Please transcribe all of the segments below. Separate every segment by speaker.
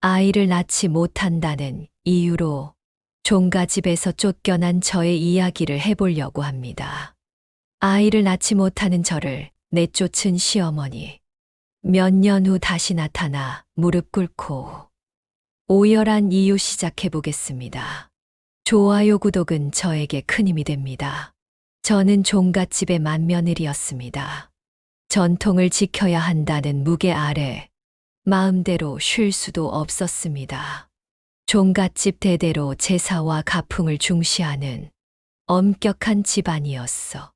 Speaker 1: 아이를 낳지 못한다는 이유로 종가집에서 쫓겨난 저의 이야기를 해보려고 합니다. 아이를 낳지 못하는 저를 내쫓은 시어머니. 몇 년 후 다시 나타나 무릎 꿇고 오열한 이유 시작해 보겠습니다. 좋아요, 구독은 저에게 큰 힘이 됩니다. 저는 종갓집의 맏며느리였습니다. 전통을 지켜야 한다는 무게 아래 마음대로 쉴 수도 없었습니다. 종갓집 대대로 제사와 가풍을 중시하는 엄격한 집안이었어.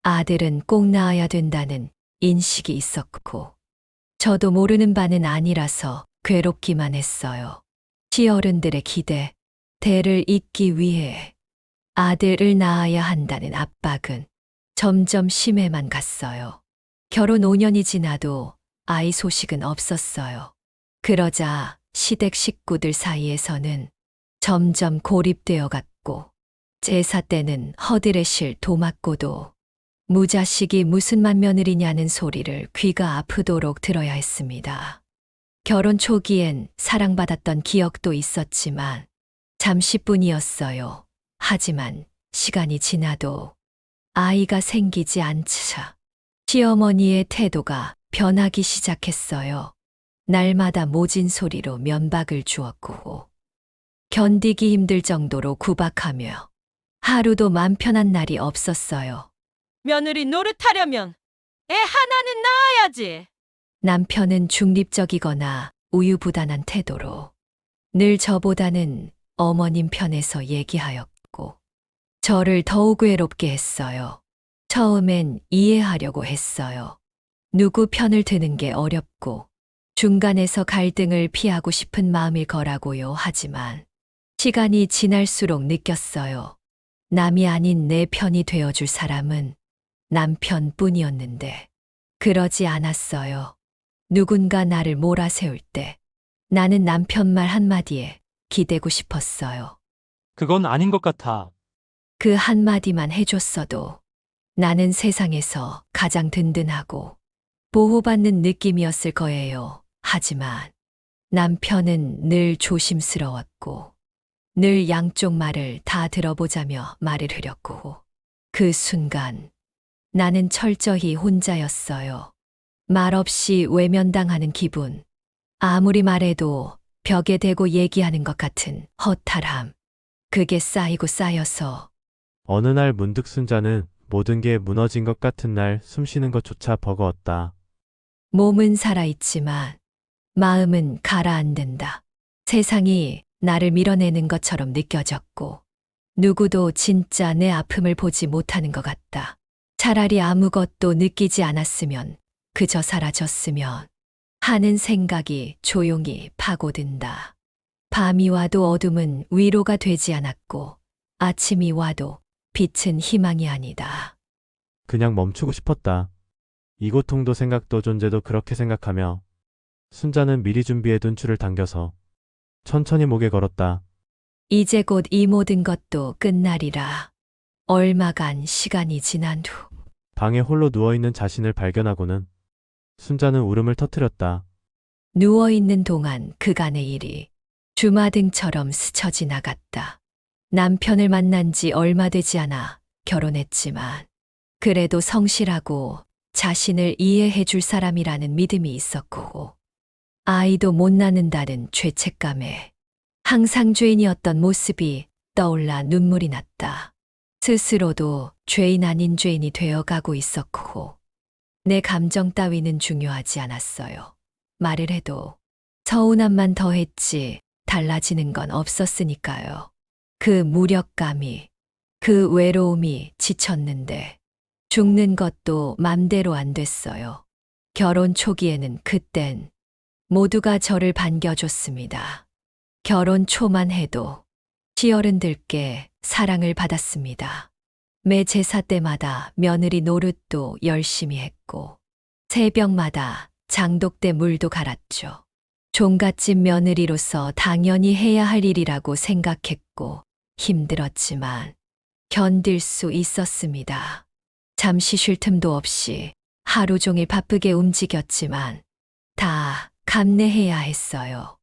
Speaker 1: 아들은 꼭 낳아야 된다는 인식이 있었고, 저도 모르는 바는 아니라서 괴롭기만 했어요. 시어른들의 기대, 대를 잇기 위해 아들을 낳아야 한다는 압박은 점점 심해만 갔어요. 결혼 5년이 지나도 아이 소식은 없었어요. 그러자 시댁 식구들 사이에서는 점점 고립되어 갔고, 제사 때는 허드레실 도맞고도 무자식이 무슨 맏며느리냐는 소리를 귀가 아프도록 들어야 했습니다. 결혼 초기엔 사랑받았던 기억도 있었지만 잠시뿐이었어요. 하지만 시간이 지나도 아이가 생기지 않자 시어머니의 태도가 변하기 시작했어요. 날마다 모진 소리로 면박을 주었고, 견디기 힘들 정도로 구박하며 하루도 맘 편한 날이 없었어요.
Speaker 2: 며느리 노릇하려면 애 하나는 낳아야지.
Speaker 1: 남편은 중립적이거나 우유부단한 태도로 늘 저보다는 어머님 편에서 얘기하였고, 저를 더욱 외롭게 했어요. 처음엔 이해하려고 했어요. 누구 편을 드는 게 어렵고 중간에서 갈등을 피하고 싶은 마음일 거라고요. 하지만 시간이 지날수록 느꼈어요. 남이 아닌 내 편이 되어줄 사람은 남편뿐이었는데 그러지 않았어요. 누군가 나를 몰아세울 때 나는 남편 말 한마디에 기대고 싶었어요.
Speaker 3: 그건 아닌 것 같아.
Speaker 1: 그 한마디만 해줬어도 나는 세상에서 가장 든든하고 보호받는 느낌이었을 거예요. 하지만 남편은 늘 조심스러웠고 늘 양쪽 말을 다 들어보자며 말을 흐렸고, 그 순간 나는 철저히 혼자였어요. 말없이 외면당하는 기분, 아무리 말해도 벽에 대고 얘기하는 것 같은 허탈함, 그게 쌓이고 쌓여서
Speaker 4: 어느 날 문득 순자는 모든 게 무너진 것 같은 날 숨쉬는 것조차 버거웠다.
Speaker 1: 몸은 살아있지만 마음은 가라앉는다. 세상이 나를 밀어내는 것처럼 느껴졌고, 누구도 진짜 내 아픔을 보지 못하는 것 같다. 차라리 아무것도 느끼지 않았으면, 그저 사라졌으면 하는 생각이 조용히 파고든다. 밤이 와도 어둠은 위로가 되지 않았고, 아침이 와도 빛은 희망이 아니다.
Speaker 4: 그냥 멈추고 싶었다. 이 고통도 생각도 존재도 그렇게 생각하며 순자는 미리 준비해둔 줄을 당겨서 천천히 목에 걸었다.
Speaker 1: 이제 곧 이 모든 것도 끝나리라. 얼마간 시간이 지난 후
Speaker 4: 방에 홀로 누워있는 자신을 발견하고는 순자는 울음을 터뜨렸다.
Speaker 1: 누워있는 동안 그간의 일이 주마등처럼 스쳐 지나갔다. 남편을 만난 지 얼마 되지 않아 결혼했지만 그래도 성실하고 자신을 이해해 줄 사람이라는 믿음이 있었고, 아이도 못 낳는다는 죄책감에 항상 죄인이었던 모습이 떠올라 눈물이 났다. 스스로도 죄인 아닌 죄인이 되어가고 있었고, 내 감정 따위는 중요하지 않았어요. 말을 해도 서운함만 더했지 달라지는 건 없었으니까요. 그 무력감이, 그 외로움이 지쳤는데 죽는 것도 맘대로 안 됐어요. 결혼 초기에는 그땐 모두가 저를 반겨줬습니다. 결혼 초만 해도 시어른들께 사랑을 받았습니다. 매 제사 때마다 며느리 노릇도 열심히 했고, 새벽마다 장독대 물도 갈았죠. 종갓집 며느리로서 당연히 해야 할 일이라고 생각했고 힘들었지만 견딜 수 있었습니다. 잠시 쉴 틈도 없이 하루 종일 바쁘게 움직였지만 다 감내해야 했어요.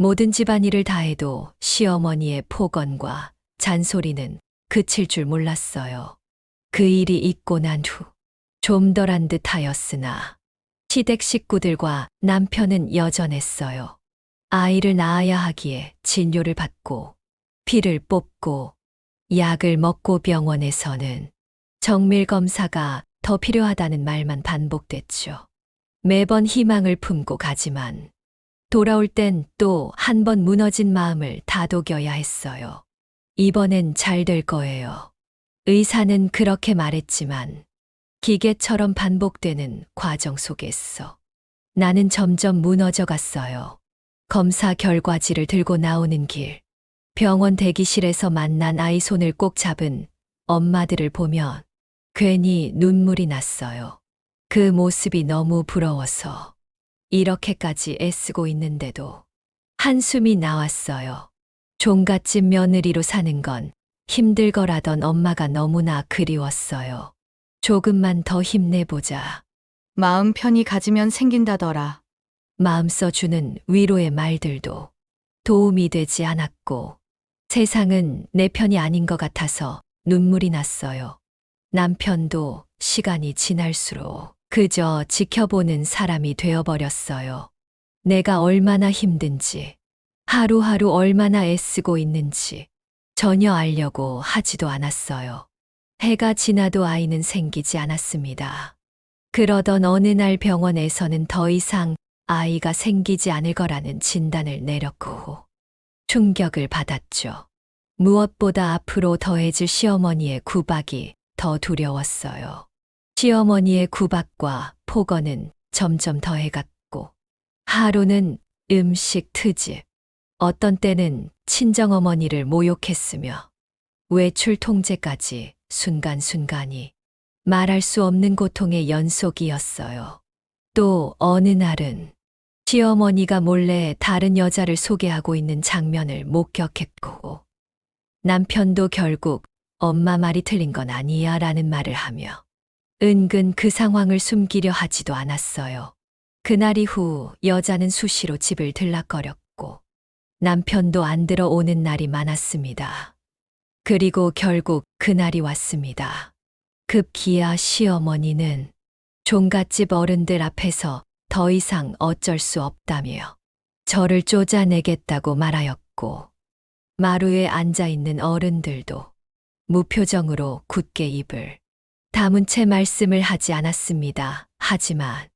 Speaker 1: 모든 집안일을 다 해도 시어머니의 폭언과 잔소리는 그칠 줄 몰랐어요. 그 일이 있고 난 후 좀 덜한 듯 하였으나 시댁 식구들과 남편은 여전했어요. 아이를 낳아야 하기에 진료를 받고 피를 뽑고 약을 먹고 병원에서는 정밀 검사가 더 필요하다는 말만 반복됐죠. 매번 희망을 품고 가지만 돌아올 땐 또 한 번 무너진 마음을 다독여야 했어요. 이번엔 잘 될 거예요. 의사는 그렇게 말했지만 기계처럼 반복되는 과정 속에서 나는 점점 무너져 갔어요. 검사 결과지를 들고 나오는 길, 병원 대기실에서 만난 아이 손을 꼭 잡은 엄마들을 보면 괜히 눈물이 났어요. 그 모습이 너무 부러워서 이렇게까지 애쓰고 있는데도 한숨이 나왔어요. 종갓집 며느리로 사는 건 힘들 거라던 엄마가 너무나 그리웠어요. 조금만 더 힘내보자.
Speaker 5: 마음 편히 가지면 생긴다더라.
Speaker 1: 마음 써주는 위로의 말들도 도움이 되지 않았고 세상은 내 편이 아닌 것 같아서 눈물이 났어요. 남편도 시간이 지날수록 그저 지켜보는 사람이 되어버렸어요. 내가 얼마나 힘든지, 하루하루 얼마나 애쓰고 있는지 전혀 알려고 하지도 않았어요. 해가 지나도 아이는 생기지 않았습니다. 그러던 어느 날 병원에서는 더 이상 아이가 생기지 않을 거라는 진단을 내렸고 충격을 받았죠. 무엇보다 앞으로 더해질 시어머니의 구박이 더 두려웠어요. 시어머니의 구박과 폭언은 점점 더해갔고 하루는 음식 트집, 어떤 때는 친정어머니를 모욕했으며 외출 통제까지 순간순간이 말할 수 없는 고통의 연속이었어요. 또 어느 날은 시어머니가 몰래 다른 여자를 소개하고 있는 장면을 목격했고 남편도 결국 엄마 말이 틀린 건 아니야 라는 말을 하며 은근 그 상황을 숨기려 하지도 않았어요. 그날 이후 여자는 수시로 집을 들락거렸고 남편도 안 들어오는 날이 많았습니다. 그리고 결국 그날이 왔습니다. 급기야 시어머니는 종갓집 어른들 앞에서 더 이상 어쩔 수 없다며 저를 쫓아내겠다고 말하였고 마루에 앉아있는 어른들도 무표정으로 굳게 입을 다문 채 말씀을 하지 않았습니다. 하지만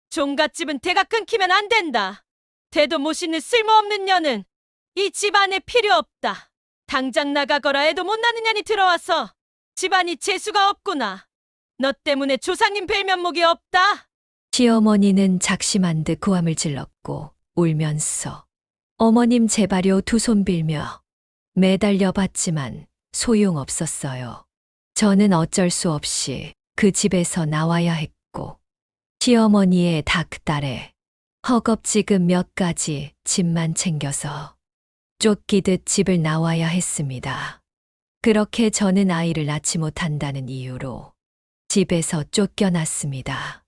Speaker 2: 종갓집은 대가 끊기면 안 된다. 대도 못 잇는 쓸모없는 년은 이 집안에 필요 없다. 당장 나가거라 해도 못 나는 년이 들어와서 집안이 재수가 없구나. 너 때문에 조상님 뵐면목이 없다.
Speaker 1: 시어머니는 작심한 듯 고함을 질렀고 울면서 어머님 제발요 두 손 빌며 매달려 봤지만 소용없었어요. 저는 어쩔 수 없이 그 집에서 나와야 했고 시어머니의 닭달에 허겁지겁 몇 가지 집만 챙겨서 쫓기듯 집을 나와야 했습니다. 그렇게 저는 아이를 낳지 못한다는 이유로 집에서 쫓겨났습니다.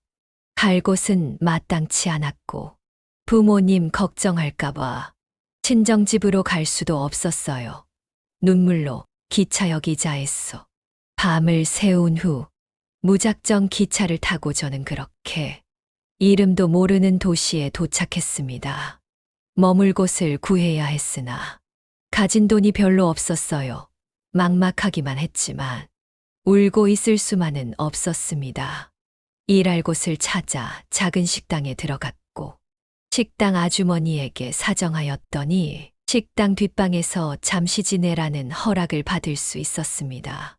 Speaker 1: 갈 곳은 마땅치 않았고 부모님 걱정할까봐 친정집으로 갈 수도 없었어요. 눈물로 기차역 의자에서 밤을 새운 후 무작정 기차를 타고 저는 그렇게 이름도 모르는 도시에 도착했습니다. 머물 곳을 구해야 했으나 가진 돈이 별로 없었어요. 막막하기만 했지만 울고 있을 수만은 없었습니다. 일할 곳을 찾아 작은 식당에 들어갔고 식당 아주머니에게 사정하였더니 식당 뒷방에서 잠시 지내라는 허락을 받을 수 있었습니다.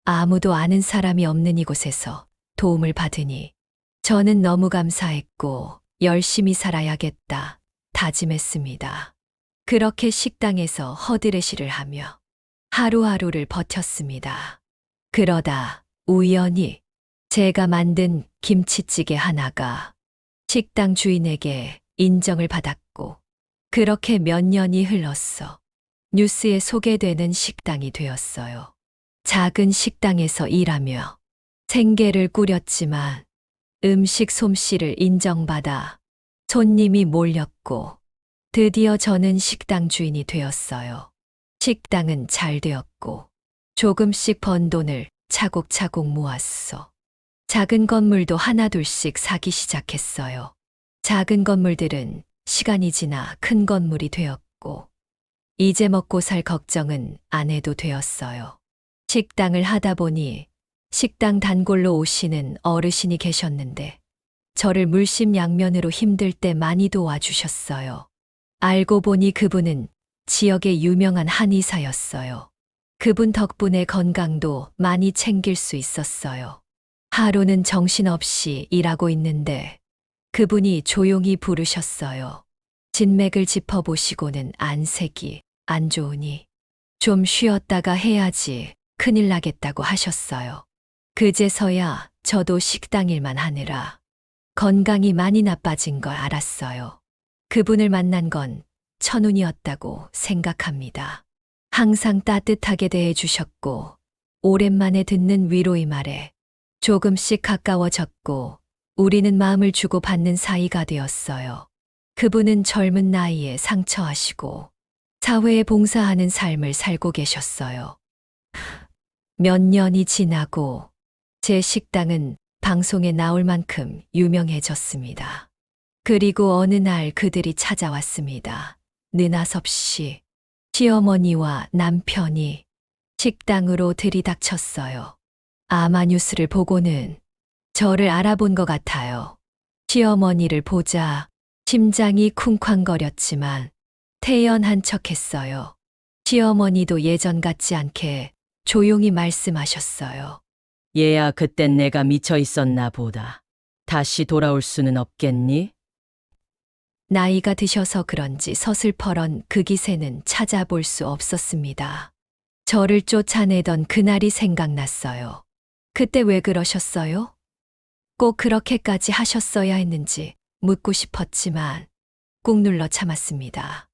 Speaker 1: 아무도 아는 사람이 없는 이곳에서 도움을 받으니 저는 너무 감사했고 열심히 살아야겠다 다짐했습니다. 그렇게 식당에서 허드레시를 하며 하루하루를 버텼습니다. 그러다 우연히 제가 만든 김치찌개 하나가 식당 주인에게 인정을 받았고 그렇게 몇 년이 흘렀어 뉴스에 소개되는 식당이 되었어요. 작은 식당에서 일하며 생계를 꾸렸지만 음식 솜씨를 인정받아 손님이 몰렸고 드디어 저는 식당 주인이 되었어요. 식당은 잘 되었고, 조금씩 번 돈을 차곡차곡 모았어. 작은 건물도 하나둘씩 사기 시작했어요. 작은 건물들은 시간이 지나 큰 건물이 되었고, 이제 먹고 살 걱정은 안 해도 되었어요. 식당을 하다 보니 식당 단골로 오시는 어르신이 계셨는데, 저를 물심양면으로 힘들 때 많이 도와주셨어요. 알고 보니 그분은 지역의 유명한 한의사였어요. 그분 덕분에 건강도 많이 챙길 수 있었어요. 하루는 정신없이 일하고 있는데 그분이 조용히 부르셨어요. 진맥을 짚어보시고는 안색이 안 좋으니 좀 쉬었다가 해야지 큰일 나겠다고 하셨어요. 그제서야 저도 식당 일만 하느라 건강이 많이 나빠진 걸 알았어요. 그분을 만난 건 천운이었다고 생각합니다. 항상 따뜻하게 대해주셨고, 오랜만에 듣는 위로의 말에 조금씩 가까워졌고, 우리는 마음을 주고받는 사이가 되었어요. 그분은 젊은 나이에 상처하시고, 사회에 봉사하는 삶을 살고 계셨어요. 몇 년이 지나고, 제 식당은 방송에 나올 만큼 유명해졌습니다. 그리고 어느 날 그들이 찾아왔습니다. 느나섭 씨, 시어머니와 남편이 식당으로 들이닥쳤어요. 아마뉴스를 보고는 저를 알아본 것 같아요. 시어머니를 보자 심장이 쿵쾅거렸지만 태연한 척했어요. 시어머니도 예전 같지 않게 조용히 말씀하셨어요.
Speaker 2: 얘야, 그땐 내가 미쳐 있었나 보다. 다시 돌아올 수는 없겠니?
Speaker 1: 나이가 드셔서 그런지 서슬퍼런 그 기세는 찾아볼 수 없었습니다. 저를 쫓아내던 그날이 생각났어요. 그때 왜 그러셨어요? 꼭 그렇게까지 하셨어야 했는지 묻고 싶었지만 꾹 눌러 참았습니다.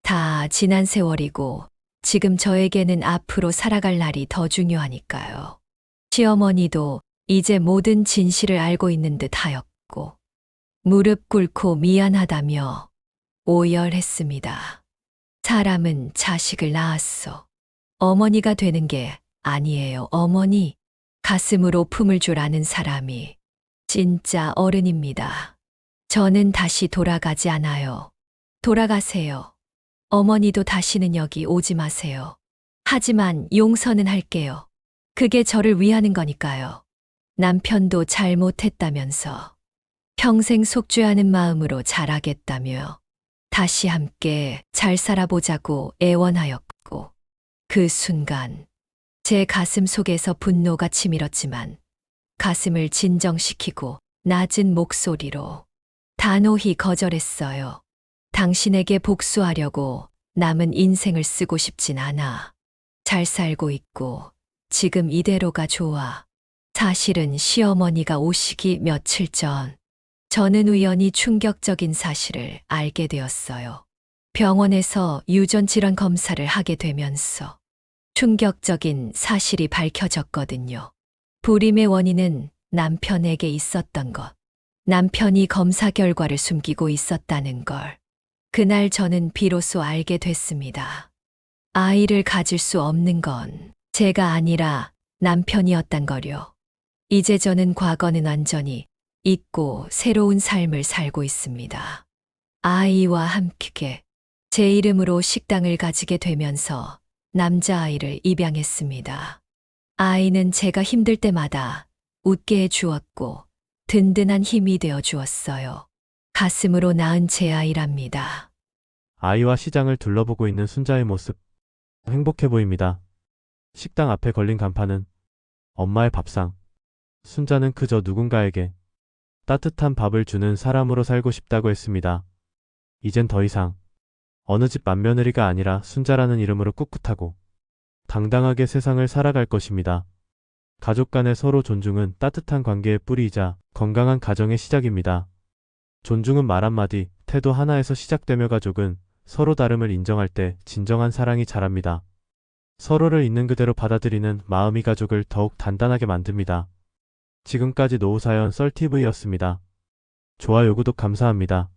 Speaker 1: 다 지난 세월이고 지금 저에게는 앞으로 살아갈 날이 더 중요하니까요. 시어머니도 이제 모든 진실을 알고 있는 듯 하였고, 무릎 꿇고 미안하다며 오열했습니다. 사람은 자식을 낳았어. 어머니가 되는 게 아니에요. 어머니, 가슴으로 품을 줄 아는 사람이 진짜 어른입니다. 저는 다시 돌아가지 않아요. 돌아가세요. 어머니도 다시는 여기 오지 마세요. 하지만 용서는 할게요. 그게 저를 위하는 거니까요. 남편도 잘못했다면서 평생 속죄하는 마음으로 잘하겠다며 다시 함께 잘 살아보자고 애원하였고, 그 순간 제 가슴 속에서 분노가 치밀었지만 가슴을 진정시키고 낮은 목소리로 단호히 거절했어요. 당신에게 복수하려고 남은 인생을 쓰고 싶진 않아. 잘 살고 있고 지금 이대로가 좋아. 사실은 시어머니가 오시기 며칠 전 저는 우연히 충격적인 사실을 알게 되었어요. 병원에서 유전 질환 검사를 하게 되면서 충격적인 사실이 밝혀졌거든요. 불임의 원인은 남편에게 있었던 것. 남편이 검사 결과를 숨기고 있었다는 걸. 그날 저는 비로소 알게 됐습니다. 아이를 가질 수 없는 건 제가 아니라 남편이었단 거요. 이제 저는 과거는 완전히 잊고 새로운 삶을 살고 있습니다. 아이와 함께 제 이름으로 식당을 가지게 되면서 남자아이를 입양했습니다. 아이는 제가 힘들 때마다 웃게 해주었고 든든한 힘이 되어 주었어요. 가슴으로 낳은 제 아이랍니다.
Speaker 4: 아이와 시장을 둘러보고 있는 순자의 모습. 행복해 보입니다. 식당 앞에 걸린 간판은 엄마의 밥상. 순자는 그저 누군가에게 따뜻한 밥을 주는 사람으로 살고 싶다고 했습니다. 이젠 더 이상 어느 집 맏며느리가 아니라 순자라는 이름으로 꿋꿋하고 당당하게 세상을 살아갈 것입니다. 가족 간의 서로 존중은 따뜻한 관계의 뿌리이자 건강한 가정의 시작입니다. 존중은 말 한마디, 태도 하나에서 시작되며 가족은 서로 다름을 인정할 때 진정한 사랑이 자랍니다. 서로를 있는 그대로 받아들이는 마음이 가족을 더욱 단단하게 만듭니다. 지금까지 노후사연 썰TV였습니다. 좋아요, 구독 감사합니다.